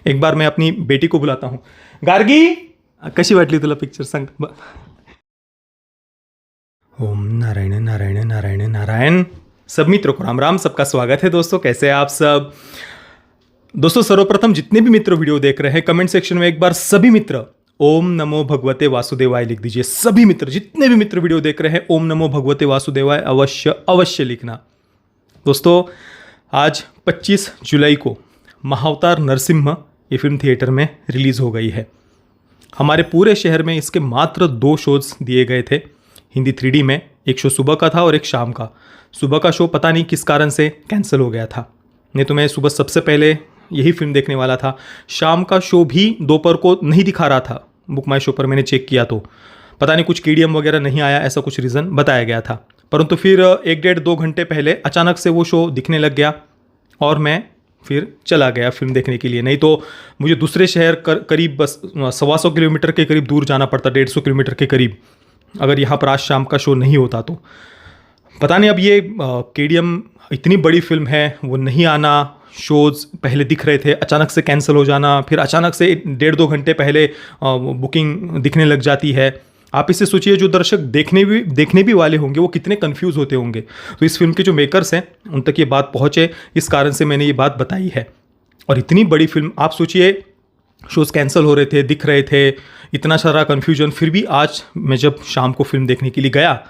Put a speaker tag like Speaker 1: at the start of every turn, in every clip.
Speaker 1: एक बार मैं अपनी बेटी को बुलाता हूँ. गार्गी, कशी वाटली तुला पिक्चर सांग. ओम नारायण नारायण नारायण नारायण. सब मित्रों को राम राम. सबका स्वागत है दोस्तों. कैसे हैं आप सब दोस्तों? सर्वप्रथम जितने भी मित्र वीडियो देख रहे हैं, कमेंट सेक्शन में एक बार सभी मित्र ओम नमो भगवते वासुदेवाय लिख दीजिए. सभी मित्र, जितने भी मित्र वीडियो देख रहे हैं, ओम नमो भगवते वासुदेवाय अवश्य अवश्य लिखना. दोस्तों, आज 25 जुलाई को महाअवतार नरसिम्हा ये फिल्म थिएटर में रिलीज़ हो गई है. हमारे पूरे शहर में इसके मात्र 2 शोज दिए गए थे हिंदी 3D में. एक शो सुबह का था और एक शाम का. सुबह का शो पता नहीं किस कारण से कैंसिल हो गया था, नहीं तो मैं सुबह सबसे पहले यही फिल्म देखने वाला था. शाम का शो भी दोपहर को नहीं दिखा रहा था. बुक माई शो पर मैंने चेक किया तो पता नहीं कुछ KDM वगैरह नहीं आया, ऐसा कुछ रीज़न बताया गया था. परंतु फिर 1-1.5-2 घंटे पहले अचानक से वो शो दिखने लग गया और मैं फिर चला गया फिल्म देखने के लिए. नहीं तो मुझे दूसरे शहर करीब बस 125 किलोमीटर के करीब दूर जाना पड़ता, 150 किलोमीटर के करीब, अगर यहाँ पर आज शाम का शो नहीं होता तो. पता नहीं अब ये KDM इतनी बड़ी फिल्म है, वो नहीं आना, शोज़ पहले दिख रहे थे, अचानक से कैंसिल हो जाना, फिर अचानक से 1.5-2 घंटे पहले बुकिंग दिखने लग जाती है. आप इसे सोचिए, जो दर्शक देखने भी वाले होंगे वो कितने कंफ्यूज होते होंगे. तो इस फिल्म के जो मेकर्स हैं उन तक ये बात पहुँचे, इस कारण से मैंने ये बात बताई है. और इतनी बड़ी फिल्म, आप सोचिए, शोज़ कैंसिल हो रहे थे, दिख रहे थे, इतना सारा कन्फ्यूजन, फिर भी आज मैं जब शाम को फिल्म देखने के लिए गया,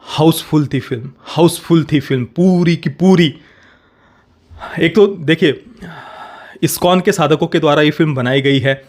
Speaker 1: हाउसफुल थी फिल्म पूरी की पूरी. एक तो देखिए, इस्कॉन के साधकों के द्वारा ये फिल्म बनाई गई है,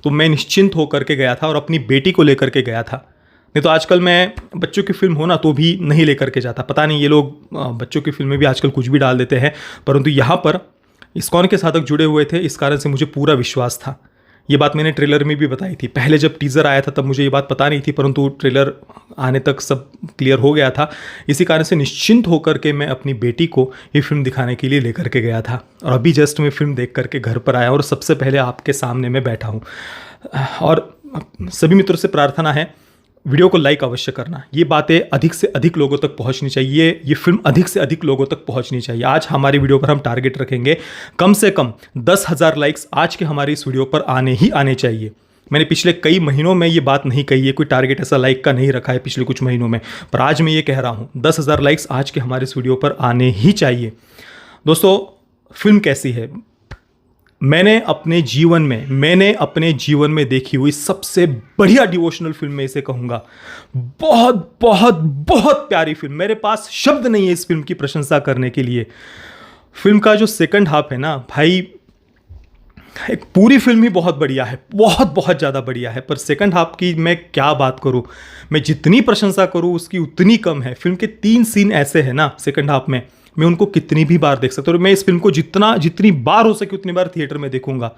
Speaker 1: तो मैं निश्चिंत होकर के गया था और अपनी बेटी को लेकर के गया था. नहीं तो आजकल मैं बच्चों की फिल्म हो ना तो भी नहीं लेकर के जाता. पता नहीं ये लोग बच्चों की फिल्म में भी आजकल कुछ भी डाल देते हैं, परंतु यहाँ पर इस्कॉन के साधक जुड़े हुए थे, इस कारण से मुझे पूरा विश्वास था. ये बात मैंने ट्रेलर में भी बताई थी. पहले जब टीज़र आया था तब मुझे ये बात पता नहीं थी, परंतु ट्रेलर आने तक सब क्लियर हो गया था. इसी कारण से निश्चिंत होकर के मैं अपनी बेटी को ये फिल्म दिखाने के लिए लेकर के गया था. और अभी जस्ट मैं फिल्म देख करके घर पर आया और सबसे पहले आपके सामने मैं बैठा हूँ. और सभी मित्रों से प्रार्थना है, वीडियो को लाइक अवश्य करना. ये बातें अधिक से अधिक लोगों तक पहुंचनी चाहिए, ये फिल्म अधिक से अधिक लोगों तक पहुंचनी चाहिए. आज हमारी वीडियो पर हम टारगेट रखेंगे कम से कम 10,000 लाइक्स आज के हमारी इस वीडियो पर आने चाहिए. मैंने पिछले कई महीनों में ये बात नहीं कही है, कोई टारगेट ऐसा लाइक का नहीं रखा है पिछले कुछ महीनों में, पर आज मैं ये कह रहा हूँ 10,000 लाइक्स आज के हमारे इस वीडियो पर आने ही चाहिए. दोस्तों, फिल्म कैसी है? मैंने अपने जीवन में देखी हुई सबसे बढ़िया डिवोशनल फिल्म में इसे कहूँगा. बहुत बहुत बहुत प्यारी फिल्म. मेरे पास शब्द नहीं है इस फिल्म की प्रशंसा करने के लिए. फिल्म का जो सेकंड हाफ है ना भाई, एक पूरी फिल्म ही बहुत बढ़िया है, बहुत बहुत ज़्यादा बढ़िया है, पर सेकंड हाफ की मैं क्या बात करूँ. मैं जितनी प्रशंसा करूँ उसकी उतनी कम है. फिल्म के 3 सीन ऐसे हैं ना सेकंड हाफ में, मैं उनको कितनी भी बार देख सकता हूँ. मैं इस फिल्म को जितनी बार हो सके उतनी बार थिएटर में देखूंगा.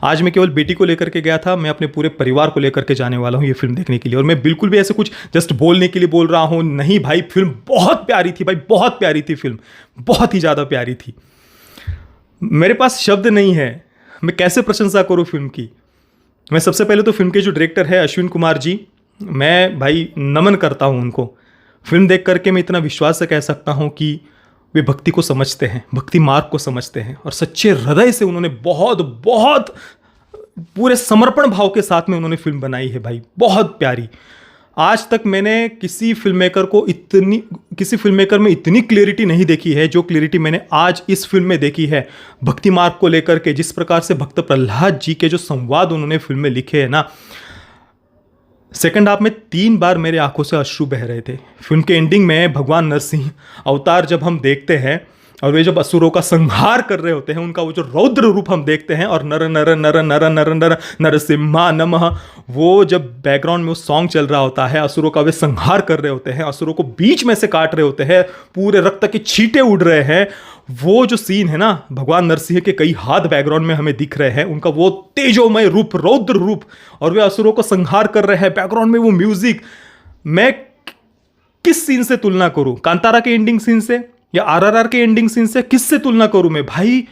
Speaker 1: आज मैं केवल बेटी को लेकर के गया था, मैं अपने पूरे परिवार को लेकर के जाने वाला हूँ ये फिल्म देखने के लिए. और मैं बिल्कुल भी ऐसे कुछ जस्ट बोलने के लिए बोल रहा हूँ नहीं भाई. फिल्म बहुत प्यारी थी भाई, बहुत प्यारी थी फिल्म, बहुत ही ज़्यादा प्यारी थी. मेरे पास शब्द नहीं है, मैं कैसे प्रशंसा करूँ फिल्म की. मैं सबसे पहले तो फिल्म के जो डायरेक्टर है अश्विन कुमार जी, मैं भाई नमन करता हूँ उनको. फिल्म देख करके मैं इतना विश्वास से कह सकता हूँ कि वे भक्ति को समझते हैं, भक्ति मार्ग को समझते हैं, और सच्चे हृदय से उन्होंने बहुत बहुत पूरे समर्पण भाव के साथ में उन्होंने फिल्म बनाई है भाई, बहुत प्यारी. आज तक मैंने किसी फिल्ममेकर में इतनी क्लैरिटी नहीं देखी है जो क्लैरिटी मैंने आज इस फिल्म में देखी है. भक्ति मार्ग को लेकर के जिस प्रकार से भक्त प्रहलाद जी के जो संवाद उन्होंने फिल्म में लिखे हैं ना, सेकंड हाफ में 3 बार मेरे आंखों से अश्रु बह रहे थे. फिल्म के एंडिंग में भगवान नरसिंह अवतार जब हम देखते हैं और वे जब असुरों का संहार कर रहे होते हैं, उनका वो जो रौद्र रूप हम देखते हैं, और नर नर नर नर नर नर नरसिम्हा नमः, वो जब बैकग्राउंड में वो सॉन्ग चल रहा होता है, असुरों का वे संहार कर रहे होते हैं, असुरों को बीच में से काट रहे होते हैं, पूरे रक्त के छींटे उड़ रहे हैं, वो जो सीन है ना, भगवान नरसिंह के कई हाथ बैकग्राउंड में हमें दिख रहे हैं, उनका वो तेजोमय रूप, रौद्र रूप, और वे असुरों को संहार कर रहे हैं, बैकग्राउंड में वो म्यूजिक. मैं किस सीन से तुलना करूं? कांतारा के एंडिंग सीन से या RRR के एंडिंग सीन से? किससे तुलना करूं मैं भाई?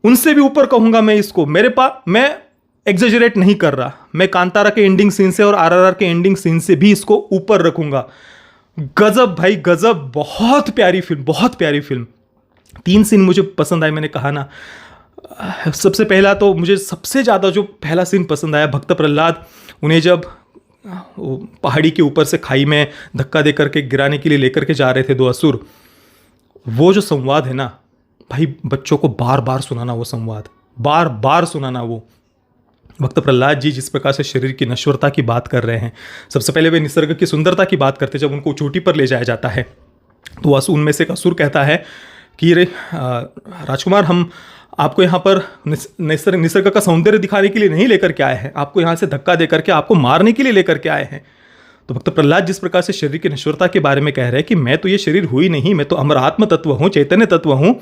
Speaker 1: उनसे भी ऊपर कहूंगा मैं इसको. मेरे पास, मैं एग्जेजरेट नहीं कर रहा, मैं कांतारा के एंडिंग सीन से और RRR के एंडिंग सीन से भी इसको ऊपर रखूंगा. गजब भाई गजब, बहुत प्यारी फिल्म, बहुत प्यारी फिल्म. 3 सीन मुझे पसंद आए. मैंने कहा ना, सबसे पहला तो मुझे सबसे ज़्यादा जो पहला सीन पसंद आया, भक्त प्रहलाद उन्हें जब वो पहाड़ी के ऊपर से खाई में धक्का दे करके गिराने के लिए लेकर के जा रहे थे दो असुर, वो जो संवाद है ना भाई, बच्चों को बार बार सुनाना वो संवाद, बार बार सुनाना वो। भक्त प्रहलाद जी जिस प्रकार से शरीर की नश्वरता की बात कर रहे हैं, सबसे पहले वे निसर्ग की सुंदरता की बात करते हैं। जब उनको चोटी पर ले जाया जाता है तो उनमें से एक असुर कहता है कि रे राजकुमार, हम आपको यहाँ पर निसर्ग का सौंदर्य दिखाने के लिए नहीं लेकर के आए हैं, आपको यहाँ से धक्का दे करके आपको मारने के लिए लेकर के आए हैं। तो भक्त प्रहलाद जिस प्रकार से शरीर की नश्वरता के बारे में कह रहे हैं कि मैं तो ये शरीर हुई नहीं, मैं तो अमर आत्म तत्व हूँ, चैतन्य तत्व हूँ,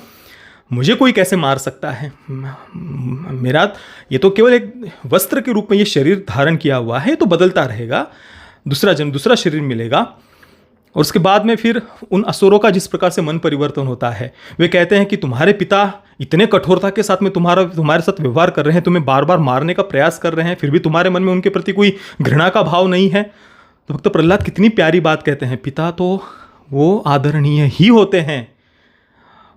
Speaker 1: मुझे कोई कैसे मार सकता है? मेरा ये तो केवल एक वस्त्र के रूप में ये शरीर धारण किया हुआ है, तो बदलता रहेगा, दूसरा जन्म, दूसरा शरीर मिलेगा। और उसके बाद में फिर उन असुरों का जिस प्रकार से मन परिवर्तन होता है, वे कहते हैं कि तुम्हारे पिता इतने कठोरता के साथ में तुम्हारे साथ व्यवहार कर रहे हैं, तुम्हें बार बार मारने का प्रयास कर रहे हैं, फिर भी तुम्हारे मन में उनके प्रति कोई घृणा का भाव नहीं है। तो भक्त प्रहलाद कितनी प्यारी बात कहते हैं, पिता तो वो आदरणीय ही होते हैं,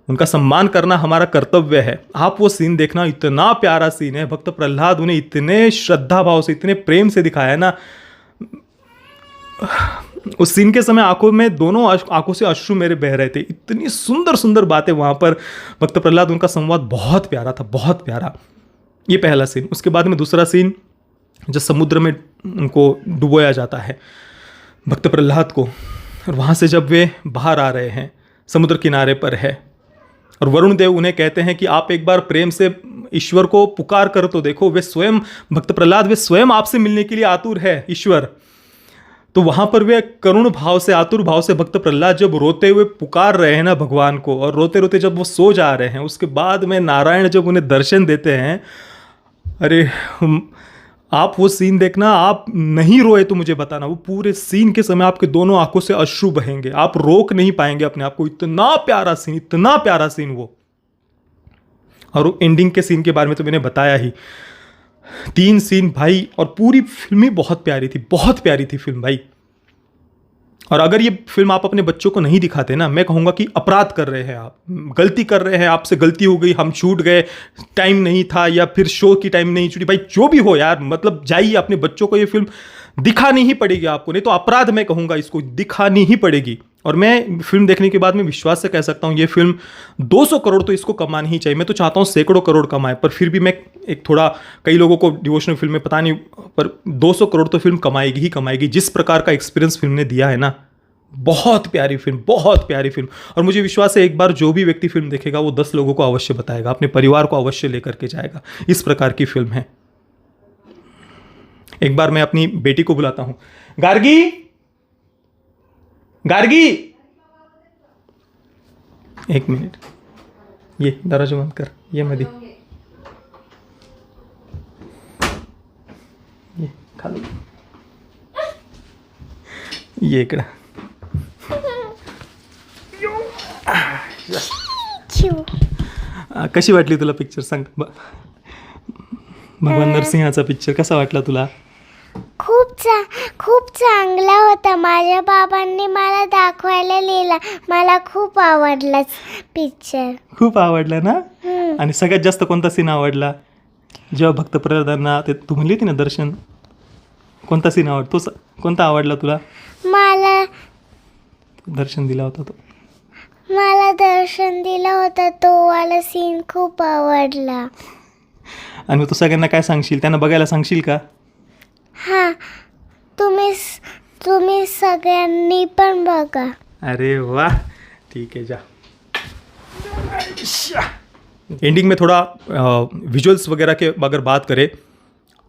Speaker 1: उनका सम्मान करना हमारा कर्तव्य है। आप वो सीन देखना, इतना प्यारा सीन है। भक्त प्रहलाद उन्हें इतने श्रद्धा भाव से, इतने प्रेम से दिखाया ना, उस सीन के समय आंखों में, दोनों आंखों से अश्रु मेरे बह रहे थे। इतनी सुंदर सुंदर बातें वहाँ पर, भक्त प्रहलाद उनका संवाद बहुत प्यारा था, बहुत प्यारा। ये पहला सीन। उसके बाद में दूसरा सीन, जब समुद्र में उनको डुबोया जाता है भक्त प्रहलाद को, और वहाँ से जब वे बाहर आ रहे हैं, समुद्र किनारे पर है, और वरुण देव उन्हें कहते हैं कि आप एक बार प्रेम से ईश्वर को पुकार कर तो देखो। वे स्वयं, भक्त प्रहलाद, वे स्वयं आपसे मिलने के लिए आतुर है ईश्वर। तो वहाँ पर वे करुण भाव से, आतुर भाव से भक्त प्रहलाद जब रोते हुए पुकार रहे हैं ना भगवान को, और रोते रोते जब वो सो जा रहे हैं, उसके बाद में नारायण जब उन्हें दर्शन देते हैं, अरे आप वो सीन देखना, आप नहीं रोए तो मुझे बताना। वो पूरे सीन के समय आपके दोनों आंखों से अश्रु बहेंगे, आप रोक नहीं पाएंगे अपने आप को। इतना प्यारा सीन, इतना प्यारा सीन वो। और एंडिंग के सीन के बारे में तो मैंने बताया ही, 3 सीन भाई, और पूरी फिल्म ही बहुत प्यारी थी, बहुत प्यारी थी फिल्म भाई। और अगर ये फिल्म आप अपने बच्चों को नहीं दिखाते ना, मैं कहूँगा कि अपराध कर रहे हैं आप, गलती कर रहे हैं, आपसे गलती हो गई, हम छूट गए, टाइम नहीं था, या फिर शो की टाइम नहीं छूटी, भाई जो भी हो यार, मतलब जाइए, अपने बच्चों को ये फिल्म दिखानी ही पड़ेगी आपको, नहीं तो अपराध मैं कहूँगा इसको, दिखानी ही पड़ेगी। और मैं फिल्म देखने के बाद में विश्वास से कह सकता हूँ, ये फिल्म 200 करोड़ तो इसको कमानी ही चाहिए। मैं तो चाहता हूँ सैकड़ों करोड़ कमाए, पर फिर भी मैं एक थोड़ा, कई लोगों को डिवोशनल फिल्म में पता नहीं, पर 200 करोड़ तो फिल्म कमाएगी ही कमाएगी। जिस प्रकार का एक्सपीरियंस फिल्म ने दिया है ना, बहुत प्यारी फिल्म, बहुत प्यारी फिल्म। और मुझे विश्वास है एक बार जो भी व्यक्ति फिल्म देखेगा वो 10 लोगों को अवश्य बताएगा, अपने परिवार को अवश्य लेकर के जाएगा। इस प्रकार की फिल्म है। एक बार मैं अपनी बेटी को बुलाता हूं, गार्गी, गार्गी, एक मिनट, ये दरवाजा बंद कर, ये मदी, ये खा लो, ये इकडं कशी वाटली तुला पिक्चर, सांग. भगवान नरसिंहाचा पिक्चर कसा वाटला तुला?
Speaker 2: खूप चांगला होता. माझ्या बाबांनी मला दाखवायला लिहिला. मला खूप आवडला पिक्चर.
Speaker 1: खूप आवडला ना? आणि सगळ्यात जास्त कोणता सीन आवडला? जेव्हा भक्त प्रल्हादांना ते तू म्हणली होती ना दर्शन, कोणता सीन आवडतो? कोणता आवडला तुला?
Speaker 2: मला
Speaker 1: दर्शन दिला होता तो.
Speaker 2: मला दर्शन दिला होता तो वाला सीन खूप आवडला.
Speaker 1: आणि मग तू सगळ्यांना काय सांगशील? त्यांना बघायला सांगशील का?
Speaker 2: हां, तुम्ही सगळ्यांनी पण बघा.
Speaker 1: अरे वाह, ठीक है, जा. एंडिंग में थोड़ा विजुअल्स वगैरह के अगर बात करें,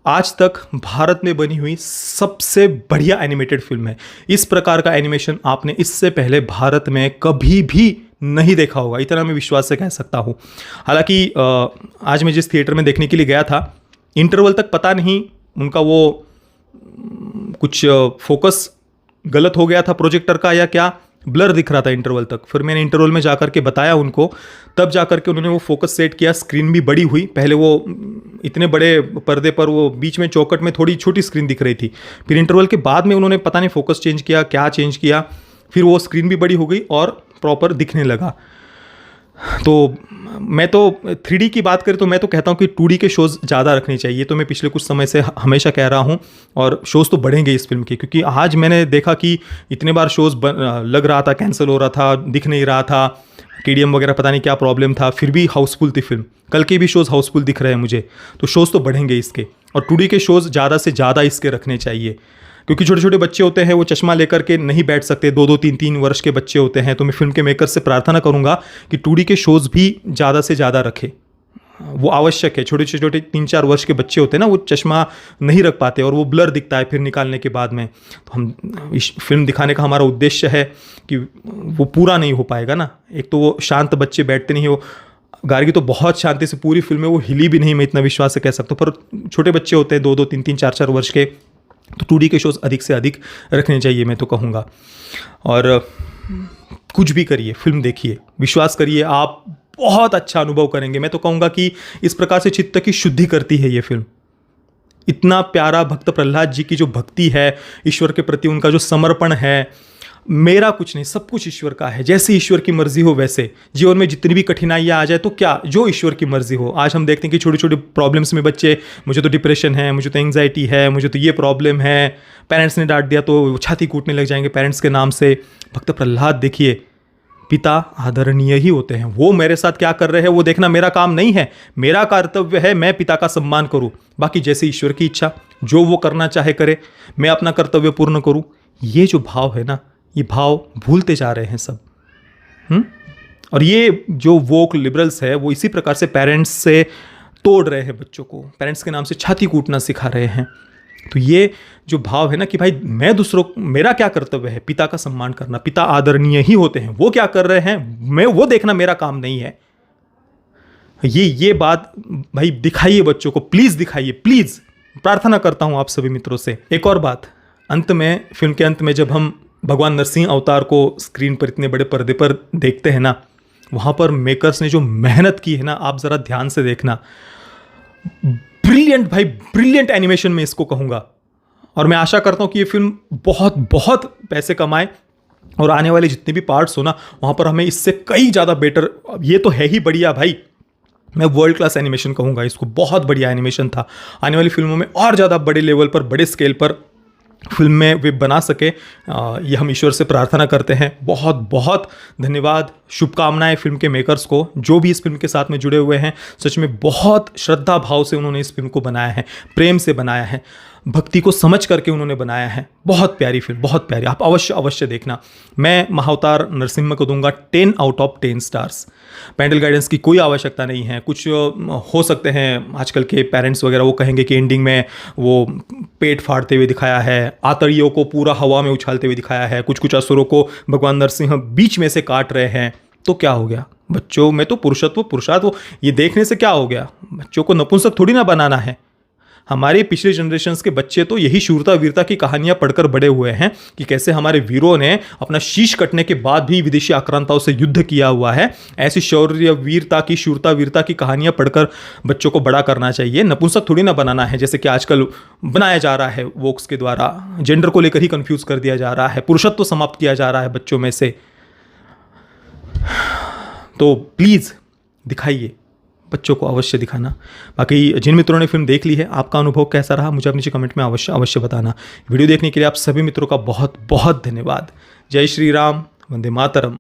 Speaker 1: आज तक भारत में बनी हुई सबसे बढ़िया एनिमेटेड फिल्म है. इस प्रकार का एनिमेशन आपने इससे पहले भारत में कभी भी नहीं देखा होगा, इतना मैं विश्वास से कह सकता हूँ. हालांकि आज मैं जिस थिएटर में देखने के लिए गया था, इंटरवल तक पता नहीं उनका वो कुछ फोकस गलत हो गया था प्रोजेक्टर का या क्या, ब्लर दिख रहा था इंटरवल तक. फिर मैंने इंटरवल में जाकर के बताया उनको, तब जाकर के उन्होंने वो फोकस सेट किया. स्क्रीन भी बड़ी हुई. पहले वो इतने बड़े पर्दे पर वो बीच में चौकट में थोड़ी छोटी स्क्रीन दिख रही थी. फिर इंटरवल के बाद में उन्होंने पता नहीं फोकस चेंज किया, क्या चेंज किया, फिर वो स्क्रीन भी बड़ी हो गई और प्रॉपर दिखने लगा. तो मैं तो 3D की बात करें तो मैं तो कहता हूँ कि 2D के शोज़ ज़्यादा रखने चाहिए। तो मैं पिछले कुछ समय से हमेशा कह रहा हूँ, और शोज़ तो बढ़ेंगे इस फिल्म के, क्योंकि आज मैंने देखा कि इतने बार शोज़ लग रहा था, कैंसिल हो रहा था, दिख नहीं रहा था, KDM वगैरह पता नहीं क्या प्रॉब्लम था, फिर भी हाउसफुल थी फिल्म। कल के भी शोज़ हाउसफुल दिख रहे हैं मुझे, तो शोज़ तो बढ़ेंगे इसके, और 2D के शोज़ ज़्यादा से ज़्यादा इसके रखने चाहिए, क्योंकि छोटे छोटे बच्चे होते हैं, वो चश्मा लेकर के नहीं बैठ सकते, 2-2 3-3 वर्ष के बच्चे होते हैं। तो मैं फिल्म के मेकर से प्रार्थना करूंगा कि 2D के शोज़ भी ज़्यादा से ज़्यादा रखे, वो आवश्यक है। छोटे छोटे 3-4 वर्ष के बच्चे होते हैं ना, वो चश्मा नहीं रख पाते और वो ब्लर दिखता है फिर निकालने के बाद में। तो हम इस फिल्म दिखाने का हमारा उद्देश्य है कि वो पूरा नहीं हो पाएगा ना। एक तो वो शांत बच्चे बैठते नहीं हो, गार्गी तो बहुत शांति से पूरी फिल्म में वो हिली भी नहीं, मैं इतना विश्वास से कह सकता हूँ, पर छोटे बच्चे होते हैं 2-2 3-3 4-4 वर्ष के, तो 2D के शोज़ अधिक से अधिक रखने चाहिए मैं तो कहूँगा। और कुछ भी करिए, फिल्म देखिए, विश्वास करिए आप बहुत अच्छा अनुभव करेंगे। मैं तो कहूँगा कि इस प्रकार से चित्त की शुद्धि करती है ये फिल्म। इतना प्यारा भक्त प्रहलाद जी की जो भक्ति है, ईश्वर के प्रति उनका जो समर्पण है, मेरा कुछ नहीं, सब कुछ ईश्वर का है। जैसे ईश्वर की मर्जी हो वैसे जीवन में जितनी भी कठिनाइयाँ आ जाए तो क्या, जो ईश्वर की मर्जी हो। आज हम देखते हैं कि छोटी छोटी प्रॉब्लम्स में बच्चे, मुझे तो डिप्रेशन है, मुझे तो एंग्जाइटी है, मुझे तो ये प्रॉब्लम है, पेरेंट्स ने डांट दिया तो छाती कूटने लग जाएंगे पेरेंट्स के नाम से। भक्त प्रहलाद देखिए, पिता आदरणीय ही होते हैं, वो मेरे साथ क्या कर रहे हैं वो देखना मेरा काम नहीं है। मेरा कर्तव्य है मैं पिता का सम्मान करूं, बाकी जैसे ईश्वर की इच्छा, जो वो करना चाहे करे, मैं अपना कर्तव्य पूर्ण करूं। ये जो भाव है ना, ये भाव भूलते जा रहे हैं सब। और ये जो वोक लिबरल्स है वो इसी प्रकार से पेरेंट्स से तोड़ रहे हैं बच्चों को, पेरेंट्स के नाम से छाती कूटना सिखा रहे हैं। तो ये जो भाव है ना कि भाई मैं दूसरों, मेरा क्या कर्तव्य है, पिता का सम्मान करना, पिता आदरणीय ही होते हैं, वो क्या कर रहे हैं मैं वो देखना मेरा काम नहीं है। ये बात भाई दिखाइए बच्चों को, प्लीज़ दिखाइए, प्लीज़ प्रार्थना करता हूँ आप सभी मित्रों से। एक और बात, अंत में, फिल्म के अंत में जब हम भगवान नरसिंह अवतार को स्क्रीन पर इतने बड़े पर्दे पर देखते हैं ना, वहाँ पर मेकर्स ने जो मेहनत की है ना, आप ज़रा ध्यान से देखना। ब्रिलियंट भाई, ब्रिलियंट एनिमेशन में इसको कहूँगा। और मैं आशा करता हूँ कि ये फिल्म बहुत बहुत पैसे कमाए, और आने वाले जितने भी पार्ट्स हो ना, वहाँ पर हमें इससे कई ज़्यादा बेटर, ये तो है ही बढ़िया भाई, मैं वर्ल्ड क्लास एनिमेशन कहूँगा इसको, बहुत बढ़िया एनिमेशन था। आने वाली फिल्मों में और ज़्यादा बड़े लेवल पर, बड़े स्केल पर फिल्म में वे बना सके, ये हम ईश्वर से प्रार्थना करते हैं। बहुत बहुत धन्यवाद, शुभकामनाएं फिल्म के मेकर्स को, जो भी इस फिल्म के साथ में जुड़े हुए हैं। सच में बहुत श्रद्धा भाव से उन्होंने इस फिल्म को बनाया है, प्रेम से बनाया है, भक्ति को समझ करके उन्होंने बनाया है। बहुत प्यारी फिल्म, बहुत प्यारी, आप अवश्य अवश्य देखना। मैं महाअवतार नरसिम्हा को दूंगा 10 out of 10 stars. Parental guidance की कोई आवश्यकता नहीं है। कुछ हो सकते हैं आजकल के पेरेंट्स वगैरह, वो कहेंगे कि एंडिंग में वो पेट फाड़ते हुए दिखाया है, आतड़ियों को पूरा हवा में उछालते हुए दिखाया है, कुछ कुछ असुरों को भगवान नरसिंह बीच में से काट रहे हैं, तो क्या हो गया बच्चों में? तो पुरुषत्व पुरुषार्थ, ये देखने से क्या हो गया? बच्चों को नपुंसक थोड़ी ना बनाना है। हमारे पिछले जनरेशन्स के बच्चे तो यही शूरता वीरता की कहानियां पढ़कर बड़े हुए हैं कि कैसे हमारे वीरों ने अपना शीश कटने के बाद भी विदेशी आक्रांताओं से युद्ध किया हुआ है। ऐसी शौर्य वीरता की, शूरता वीरता की कहानियां पढ़कर बच्चों को बड़ा करना चाहिए, नपुंसक थोड़ी ना बनाना है, जैसे कि आजकल बनाया जा रहा है वोक्स के द्वारा। जेंडर को लेकर ही कंफ्यूज कर दिया जा रहा है, पुरुषत्व समाप्त किया जा रहा है बच्चों में से। तो प्लीज़ दिखाइए, बच्चों को अवश्य दिखाना। बाकी जिन मित्रों ने फिल्म देख ली है, आपका अनुभव कैसा रहा मुझे नीचे कमेंट में अवश्य अवश्य बताना। वीडियो देखने के लिए आप सभी मित्रों का बहुत बहुत धन्यवाद। जय श्री राम, वंदे मातरम।